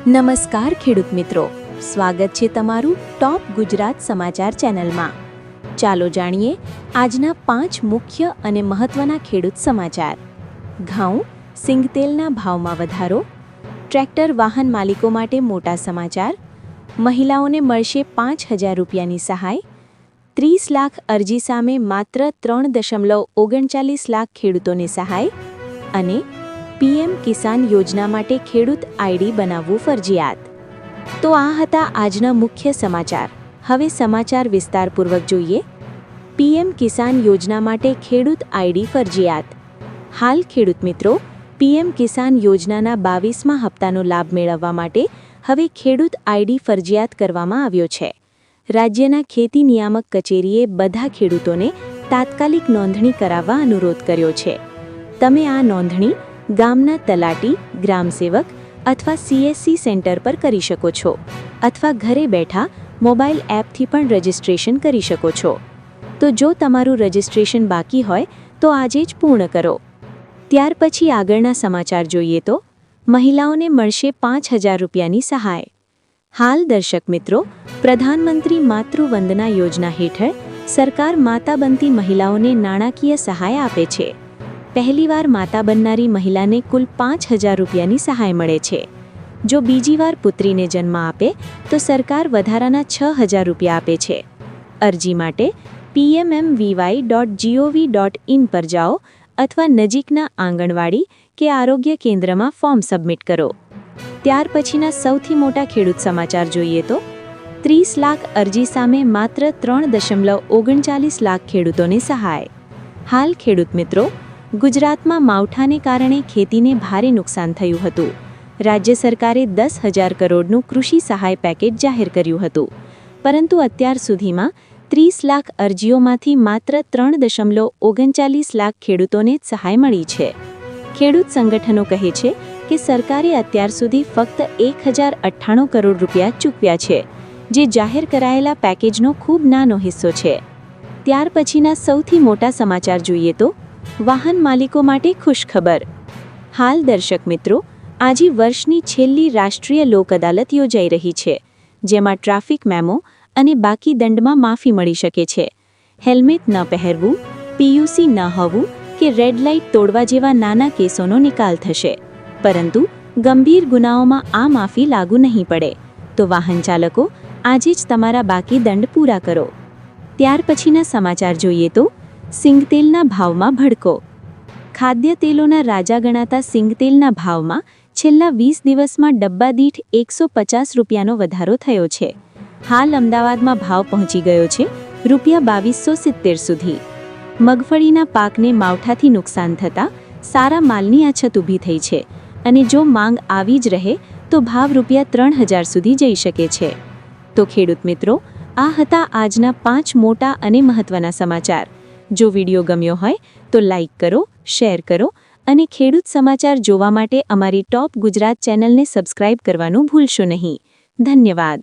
નમસ્કાર ખેડૂત મિત્રો, સ્વાગત છે તમારું ટોપ ગુજરાત સમાચાર ચેનલમાં। ચાલો જાણીએ આજના 5 મુખ્ય અને મહત્વના ખેડૂત સમાચાર। ઘઉં સિંગતેલના ભાવમાં વધારો, ટ્રેક્ટર વાહન માલિકો માટે મોટા સમાચાર, મહિલાઓને મળશે 5,000 રૂપિયાની સહાય, 30 લાખ અરજી સામે માત્ર 3.39 લાખ ખેડૂતોને સહાય અને પીએમ કિસાન યોજના માટે ખેડૂત આઈડી બનાવવું ફરજિયાત। તો આ હતા આજના મુખ્ય સમાચાર। હવે સમાચાર વિસ્તારપૂર્વક જોઈએ। પીએમ કિસાન યોજના માટે ખેડૂત આઈડી ફરજિયાત। હાલ ખેડૂત મિત્રો, પીએમ કિસાન યોજનાના 22મા હપ્તાનો લાભ મેળવવા માટે હવે ખેડૂત આઈડી ફરજિયાત કરવામાં આવ્યો છે। રાજ્યના ખેતી નિયામક કચેરીએ બધા ખેડૂતોને તાત્કાલિક નોંધણી કરાવવા અનુરોધ કર્યો છે। તમે આ નોંધણી ગામના તલાટી, ગ્રામસેવક અથવા સીએસસી સેન્ટર પર કરી શકો છો અથવા ઘરે બેઠા મોબાઈલ એપથી પણ રજિસ્ટ્રેશન કરી શકો છો। તો જો તમારું રજિસ્ટ્રેશન બાકી હોય તો આજે જ પૂર્ણ કરો। ત્યાર પછી આગળના સમાચાર જોઈએ તો મહિલાઓને મળશે 5,000 રૂપિયાની સહાય। હાલ દર્શક મિત્રો, પ્રધાનમંત્રી માતૃવંદના યોજના હેઠળ સરકાર માતા બનતી મહિલાઓને નાણાકીય સહાય આપે છે। પહેલીવાર માતા બનનારી મહિલાને કુલ 5,000 રૂપિયાની સહાય મળે છે। જો બીજી વાર પુત્રીને જન્મ આપે તો સરકાર વધારાના 6,000 રૂપિયા આપે છે। અરજી માટે pmmvy.gov.in પર જાઓ અથવા નજીકના આંગણવાડી કે આરોગ્ય કેન્દ્રમાં ફોર્મ સબમિટ કરો। ત્યાર પછીના સૌથી મોટા ખેડૂત સમાચાર જોઈએ તો 30 લાખ અરજી સામે માત્ર 3.39 લાખ ખેડૂતોને સહાય। હાલ ખેડૂત મિત્રો, ગુજરાતમાં માવઠાને કારણે ખેતીને ભારે નુકસાન થયું હતું। રાજ્ય સરકારે 10,000 કરોડનું કૃષિ સહાય પેકેજ જાહેર કર્યું હતું, પરંતુ અત્યાર સુધીમાં 30 લાખ અરજીઓમાંથી માત્ર 3.39 લાખ ખેડૂતોને જ સહાય મળી છે। ખેડૂત સંગઠનો કહે છે કે સરકારે અત્યાર સુધી ફક્ત 1,098 કરોડ રૂપિયા ચૂકવ્યા છે, જે જાહેર કરાયેલા પેકેજનો ખૂબ નાનો હિસ્સો છે। ત્યાર પછીના સૌથી મોટા સમાચાર જોઈએ તો વાહન માલિકો માટે ખુશખબર। હાલ દર્શક મિત્રો, આજે વર્ષની છેલ્લી રાષ્ટ્રીય લોક અદાલત યોજાઈ રહી છે, જેમાં ટ્રાફિક મેમો અને બાકી દંડમાં માફી મળી શકે છે। હેલ્મેટ ન પહેરવું, પીયુસી ન હોવું કે રેડ લાઇટ તોડવા જેવા નાના કેસોનો નિકાલ થશે, પરંતુ ગંભીર ગુનાઓમાં આ માફી લાગુ નહીં પડે। તો વાહન ચાલકો, આજે જ તમારા બાકી દંડ પૂરા કરો। ત્યાર પછીના સમાચાર જોઈએ તો સિંગતેલના ભાવમાં ભડકો। ખાદ્ય તેલોના રાજા ગણાતા સિંગતેલના ભાવમાં છેલ્લા 20 દિવસમાં ડબ્બા દીઠ 150 રૂપિયાનો વધારો થયો છે। હાલ અમદાવાદમાં ભાવ પહોંચી ગયો છે ₹2270 સુધી। મગફળીના પાકને માવઠાથી નુકસાન થતાં સારા માલની અછત ઊભી થઈ છે અને જો માંગ આવી જ રહે તો ભાવ ₹3,000 સુધી જઈ શકે છે। તો ખેડૂત મિત્રો, આ હતા આજના 5 મોટા અને મહત્વના સમાચાર। જો વિડીયો ગમ્યો હોય તો લાઇક કરો, શેર કરો અને ખેડૂત સમાચાર જોવા માટે અમારી ટોપ ગુજરાત ચેનલને સબસ્ક્રાઇબ કરવાનું ભૂલશો નહીં। ધન્યવાદ।